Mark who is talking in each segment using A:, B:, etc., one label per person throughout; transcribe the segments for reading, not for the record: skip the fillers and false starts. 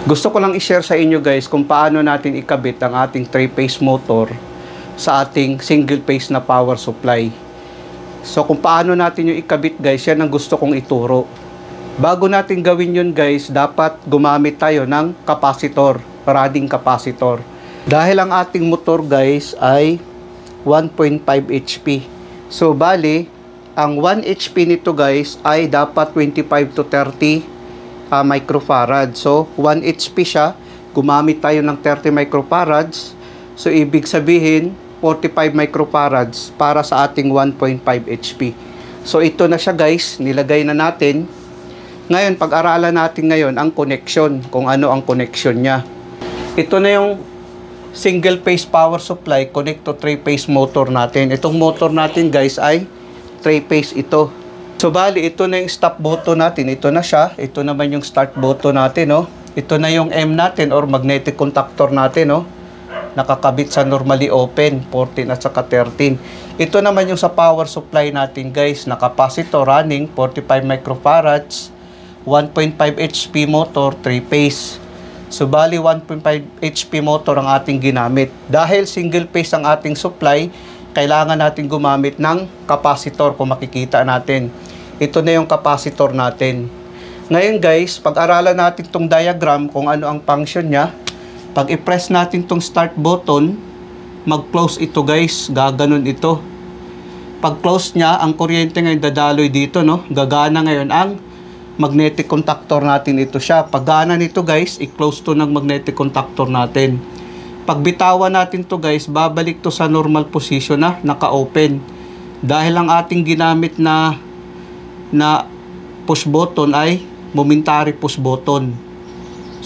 A: Gusto ko lang i-share sa inyo guys kung paano natin ikabit ang ating 3-phase motor sa ating single-phase na power supply. So kung paano natin yung ikabit guys, yan ang gusto kong ituro. Bago natin gawin yun guys, dapat gumamit tayo ng capacitor, running capacitor. Dahil ang ating motor guys ay 1.5 HP. So bali, ang 1 HP nito guys ay dapat 25 to 30 microfarad. So 1 HP siya, gumamit tayo ng 30 microfarads. So ibig sabihin 45 microfarads para sa ating 1.5 HP. So ito na siya guys, nilagay na natin. Ngayon pag-aralan natin ngayon ang connection, kung ano ang connection niya. Ito na yung single phase power supply connect to 3-phase motor natin. Itong motor natin guys ay 3-phase ito. So bali, ito na yung stop button natin. Ito na siya. Ito naman yung start button natin, no? Ito na yung M natin or magnetic contactor natin, no? Nakakabit sa normally open, 14 at saka 13. Ito naman yung sa power supply natin, guys. Na capacitor running, 45 microfarads, 1.5 HP motor, 3-phase. So bali, 1.5 HP motor ang ating ginamit. Dahil single phase ang ating supply, kailangan natin gumamit ng capacitor kung makikita natin. Ito na yung capacitor natin. Ngayon guys, pag-aralan natin itong diagram kung ano ang function niya. Pag i-press natin itong start button, mag-close ito guys. Gaganon ito. Pag close niya, ang kuryente ngayon dadaloy dito, no? Gagana ngayon ang magnetic contactor natin. Ito siya. Pag gana nito guys, i-close to ng magnetic contactor natin. Pag bitawan natin to guys, babalik to sa normal position na naka-open. Dahil ang ating ginamit na push button ay momentary push button.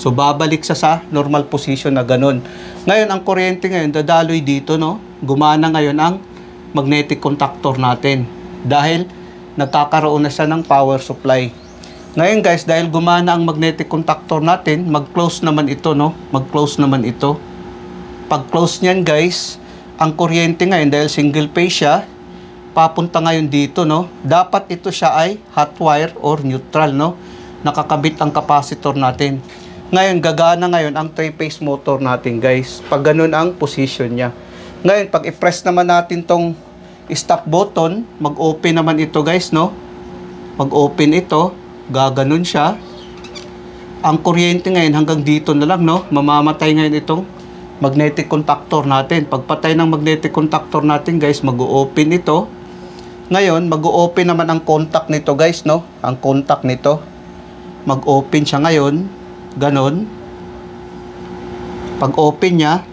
A: So babalik sa normal position na ganun. Ngayon ang kuryente ngayon dadaloy dito, no? Gumana ngayon ang magnetic contactor natin. Dahil nagkakaroon na siya ng power supply. Ngayon guys, dahil gumana ang magnetic contactor natin, mag-close naman ito, no? Mag-close naman ito. Pag-close niyan guys, ang kuryente ngayon dahil single phase siya, papunta ngayon dito, no? Dapat ito siya ay hot wire or neutral, no? Nakakabit ang capacitor natin. Ngayon, gagana ngayon ang 3-phase motor natin, guys. Pag ganun ang position niya. Ngayon, pag i-press naman natin tong stop button, mag-open naman ito, guys, no? Mag-open ito, gaganon siya. Ang kuryente ngayon hanggang dito na lang, no? Mamamatay ngayon itong magnetic contactor natin. Pagpatay ng magnetic contactor natin, guys, mag-open ito. Ngayon, mag-open naman ang contact nito, guys, no? Ang contact nito. Mag-open siya ngayon. Ganon. Pag-open niya,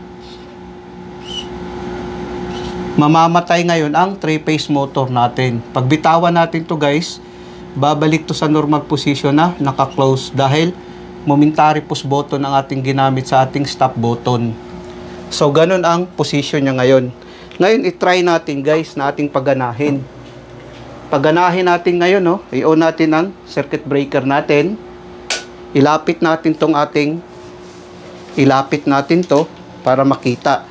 A: mamamatay ngayon ang 3-phase motor natin. Pag bitawan natin to guys, babalik to sa normal position na naka-close dahil momentary push button ang ating ginamit sa ating stop button. So, ganon ang position niya ngayon. Ngayon, i-try natin guys na ating paganahin. Paganahin natin ngayon, no? I-on natin ang circuit breaker natin. Ilapit natin to para makita.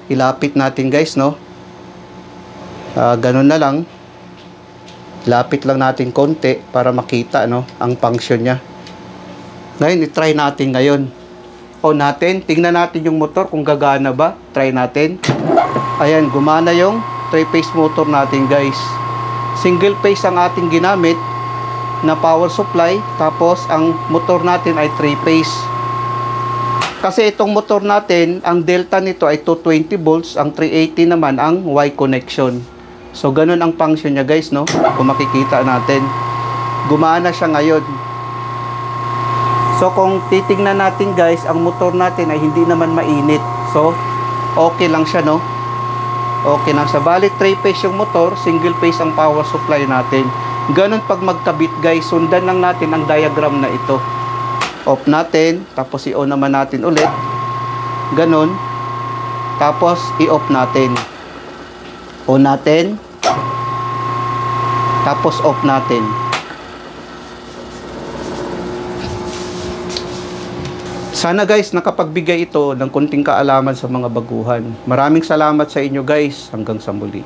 A: Ilapit natin guys, no? Ganun na lang. Ilapit lang natin konti para makita, no? Ang function niya. Ngayon, i-try natin ngayon. On natin. Tingnan natin yung motor kung gagana ba. Try natin. Ayan, gumana yung 3-phase motor natin guys. Single phase ang ating ginamit na power supply, tapos ang motor natin ay 3-phase. Kasi itong motor natin, ang delta nito ay 220 volts, ang 380 naman ang Y connection. So ganun ang function niya guys, no? Kung makikita natin, gumana siya ngayon. So kung titingnan natin guys, ang motor natin ay hindi naman mainit. So okay lang siya, no? Okay lang siya. Bali 3-phase yung motor, single phase ang power supply natin. Ganun pag magkabit guys, sundan lang natin ang diagram na ito. Off natin, tapos i-on naman natin ulit. Ganun. Tapos i-off natin. On natin. Tapos off natin. Sana guys, nakapagbigay ito ng konting kaalaman sa mga baguhan. Maraming salamat sa inyo guys. Hanggang sa muli.